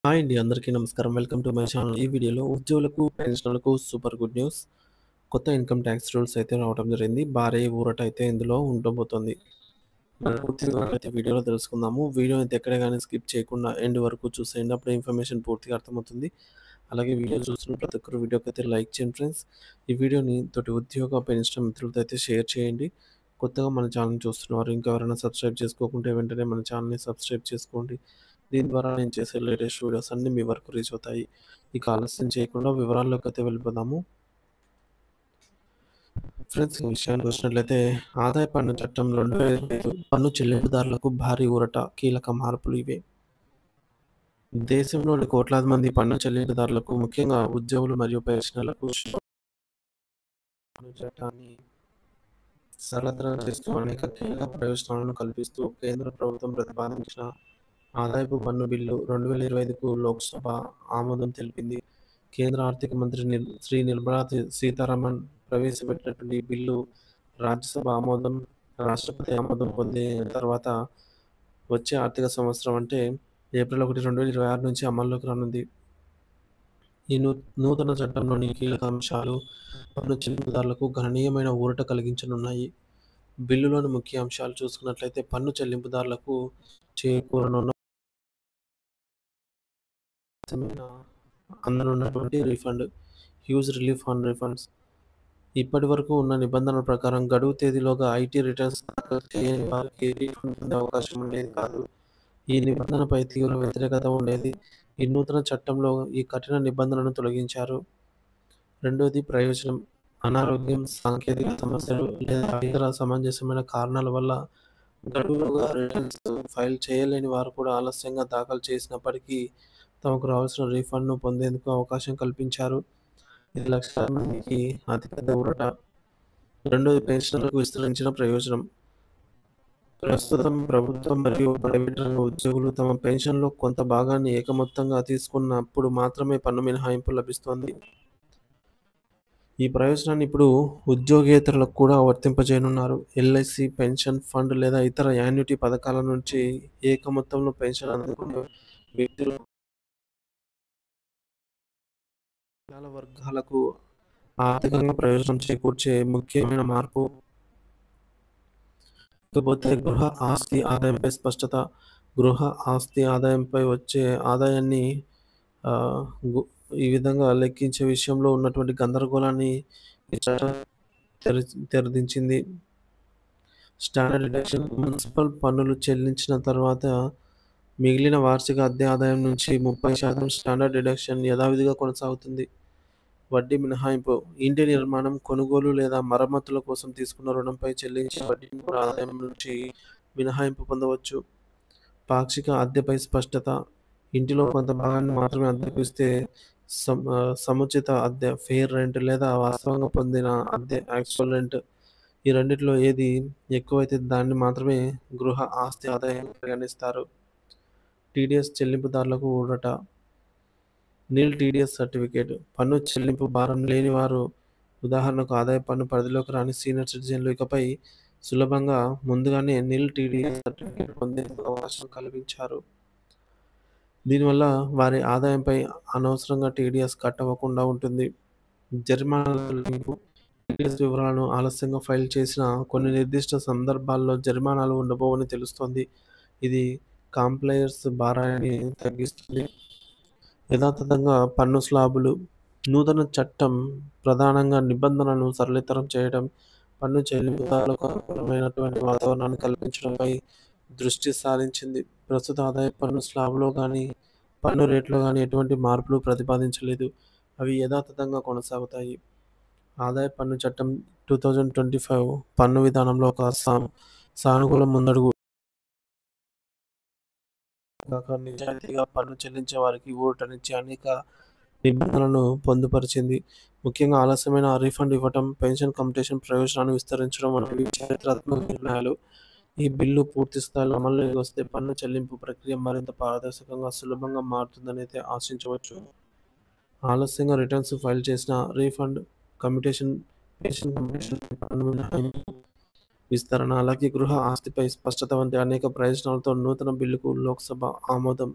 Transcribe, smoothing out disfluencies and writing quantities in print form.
Hi అండి. అందరికీ నమస్కారం. Welcome to my channel. ఈ వీడియోలో ఉద్యోగులకు, పెన్షనర్లకు సూపర్ గుడ్ న్యూస్. కొత్త ఇన్‌కమ్ టాక్స్ రూల్స్ అయితే రావడం జరిగింది. భారీ ఊరట అయితే ఇందులో ఉండబోతోంది. మరి పూర్తి వివరాలైతే వీడియోలో తెలుసుకుందాము. వీడియో అయితే ఎక్కడ గాని స్కిప్ చేయకుండా ఎండ్ వరకు చూసేయండి. అప్పుడు ఇన్ఫర్మేషన్ పూర్తిగా అర్థమవుతుంది. అలాగే వీడియో చూస్తున్న ప్రతి ఒక్కరు వీడియోకైతే లైక్ చేయండి ఫ్రెండ్స్. ఈ వీడియోని తోటి ఉద్యోగ, పెన్షన్ మిత్రులతో అయితే షేర్ చేయండి. కొత్తగా మన ఛానెల్‌ని చూస్తున్నవారు ఇంకా ఎవరైనా సబ్స్క్రైబ్ చేసుకోకుంటే వెంటనే మన ఛానెల్‌ని సబ్స్క్రైబ్ చేసుకోండి. దీని ద్వారా నేను చేసే లేటెస్ట్ వీడియోస్ అన్నీ మీ వరకు రీచ్ అవుతాయి. ఇక ఆలస్యం చేయకుండా వివరాల్లోకైతే వెళ్ళిపోదాము. ఫ్రెండ్స్, ఈ విషయానికి వచ్చినట్లయితే ఆదాయ పన్ను చట్టం 2005 పన్ను చెల్లింపుదారులకు భారీ ఊరట. కీలక మార్పులు ఇవే. దేశంలోని కోట్లాది మంది పన్ను చెల్లింపుదారులకు, ముఖ్యంగా ఉద్యోగులు మరియు పెన్షనర్లకు పన్ను చట్టాన్ని సరళతరం చేస్తూ అనేక కీలక ప్రయోజనాలను కల్పిస్తూ కేంద్ర ప్రభుత్వం ప్రతిపాదించిన ఆదాయపు పన్ను బిల్లు 2025కు లోక్సభ ఆమోదం తెలిపింది. కేంద్ర ఆర్థిక మంత్రి శ్రీ నిర్మలా సీతారామన్ ప్రవేశపెట్టినటువంటి ఈ బిల్లు రాజ్యసభ ఆమోదం, రాష్ట్రపతి ఆమోదం పొందిన తర్వాత వచ్చే ఆర్థిక సంవత్సరం అంటే ఏప్రిల్ 1, 2026 నుంచి అమల్లోకి రానుంది. ఈ నూతన చట్టంలోని కీలక అంశాలు పన్ను చెల్లింపుదారులకు గణనీయమైన ఊరట కలిగించనున్నాయి. బిల్లులోని ముఖ్య అంశాలు చూసుకున్నట్లయితే పన్ను చెల్లింపుదారులకు చేకూరనున్న అందనున్నటువంటి refund, huge relief on refunds. ఇప్పటివరకు ఉన్న నిబంధనల ప్రకారం గడువు తేదీలోగా ఐటీ రిటర్న్స్ దాఖలు చేయని వారికి రీఫండ్ పొందే అవకాశం ఉండేది కాదు. ఈ నిబంధనపై తీవ్ర వ్యతిరేకత ఉండేది. ఈ నూతన చట్టంలో ఈ కఠిన నిబంధనను తొలగించారు. రెండోది ప్రయోజనం. అనారోగ్యం, సాంకేతిక సమస్యలు లేదా ఇతర సమంజసమైన కారణాల వల్ల గడువులోగా రిటర్న్స్ ఫైల్ చేయలేని వారు కూడా ఆలస్యంగా దాఖలు చేసినప్పటికీ తమకు రావాల్సిన రీఫండ్‌ను పొందేందుకు అవకాశం కల్పించారు. ఇది లక్షలాది మందికి అతిపెద్ద ఊరట. రెండోది పెన్షనర్లకు విస్తరించిన ప్రయోజనం. ప్రస్తుతం ప్రభుత్వం మరియు ప్రైవేట్ రంగ ఉద్యోగులు తమ పెన్షన్‌లో కొంత భాగాన్ని ఏకమొత్తంగా తీసుకున్నప్పుడు మాత్రమే పన్ను మినహాయింపు లభిస్తోంది. ఈ ప్రయోజనాన్ని ఇప్పుడు ఉద్యోగేతరులకు కూడా వర్తింపజేయనున్నారు. ఎల్ఐసి, పెన్షన్ ఫండ్ లేదా ఇతర యాన్యుటీ పథకాల నుంచి ఏకమొత్తంలో పెన్షన్ అందుకునే వ్యక్తులు చాలా వర్గాలకు ఆర్థికంగా ప్రయోజనం చేకూర్చే ముఖ్యమైన మార్పు. ఇకపోతే గృహ ఆస్తి ఆదాయంపై స్పష్టత. గృహ ఆస్తి ఆదాయంపై వచ్చే ఆదాయాన్ని ఆహ్, గు ఈ విధంగా లెక్కించే విషయంలో ఉన్నటువంటి గందరగోళాన్ని ఈ చట్టం తెరదించింది. Standard deduction. మున్సిపల్ పన్నులు చెల్లించిన తర్వాత మిగిలిన వార్షిక అద్దె ఆదాయం నుంచి 30% స్టాండర్డ్ డిడక్షన్ యథావిధిగా కొనసాగుతుంది. వడ్డీ మినహాయింపు. ఇంటి నిర్మాణం, కొనుగోలు లేదా మరమ్మతుల కోసం తీసుకున్న రుణంపై చెల్లించే వడ్డీని కూడా ఆదాయం నుంచి మినహాయింపు పొందవచ్చు. పాక్షిక అద్దెపై స్పష్టత. ఇంటిలో కొంత భాగాన్ని మాత్రమే అద్దెకు ఇస్తే సముచిత అద్దె ఫెయిర్ రెంట్ లేదా వాస్తవంగా పొందిన అద్దె యాక్చువల్ రెంట్, ఈ రెండిట్లో ఏది ఎక్కువైతే దాన్ని మాత్రమే గృహ ఆస్తి ఆదాయంగా పరిగణిస్తారు. టీడీఎస్ చెల్లింపుదారులకు ఊరట. నిల్ టీడీఎస్ సర్టిఫికేట్. పన్ను చెల్లింపు భారం లేని వారు, ఉదాహరణకు ఆదాయ పన్ను పరిధిలోకి రాని సీనియర్ సిటిజన్లు ఇకపై సులభంగా ముందుగానే నిల్ టీడీఎస్ సర్టిఫికేట్ పొందేందుకు అవకాశం కల్పించారు. దీనివల్ల వారి ఆదాయంపై అనవసరంగా టీడీఎస్ కట్టవకుండా ఉంటుంది. జరిమానాల తొలగింపు. టీడీఎస్ వివరాలను ఆలస్యంగా ఫైల్ చేసిన కొన్ని నిర్దిష్ట సందర్భాల్లో జరిమానాలు ఉండబోవని తెలుస్తోంది. ఇది కాంప్లయర్స్ భారాన్ని తగ్గిస్తుంది. యథాతథంగా పన్ను స్లాబులు. నూతన చట్టం ప్రధానంగా నిబంధనలను సరళీతరం చేయడం, పన్ను చెల్లింపుదారులకు అనుకూలమైనటువంటి వాతావరణాన్ని కల్పించడంపై దృష్టి సారించింది. ప్రస్తుత ఆదాయ పన్ను స్లాబ్‌లో గానీ, పన్ను రేట్‌లో గానీ ఎటువంటి మార్పులు ప్రతిపాదించలేదు. అవి యథాతథంగా కొనసాగుతాయి. ఆదాయ పన్ను చట్టం 2025 పన్ను విధానంలో ఒక సానుకూల ముందడుగు. కాక నిజాయితీగా పన్ను చెల్లించే వారికి ఊరటనిచ్చే అనేక నిబంధనలను పొందుపరిచింది. ముఖ్యంగా ఆలస్యమైన రీఫండ్ ఇవ్వటం, పెన్షన్ కమ్యుటేషన్ ప్రయోజనాన్ని విస్తరించడం వంటివి చారిత్రాత్మక నిర్ణయాలు. ఈ బిల్లు పూర్తి స్థాయిలో అమల్లోకి వస్తే పన్ను చెల్లింపు ప్రక్రియ మరింత పారదర్శకంగా, సులభంగా మారుతుందనైతే ఆశించవచ్చు. ఆలస్యంగా రిటర్న్స్ ఫైల్ చేసిన రీఫండ్, కమ్యుటేషన్, పెన్షన్ కమ్యుటేషన్, పన్ను మినహాయింపు విస్తరణ, అలాగే గృహ ఆస్తిపై స్పష్టత వంటి అనేక ప్రయోజనాలతో నూతన బిల్లుకు లోక్సభ ఆమోదం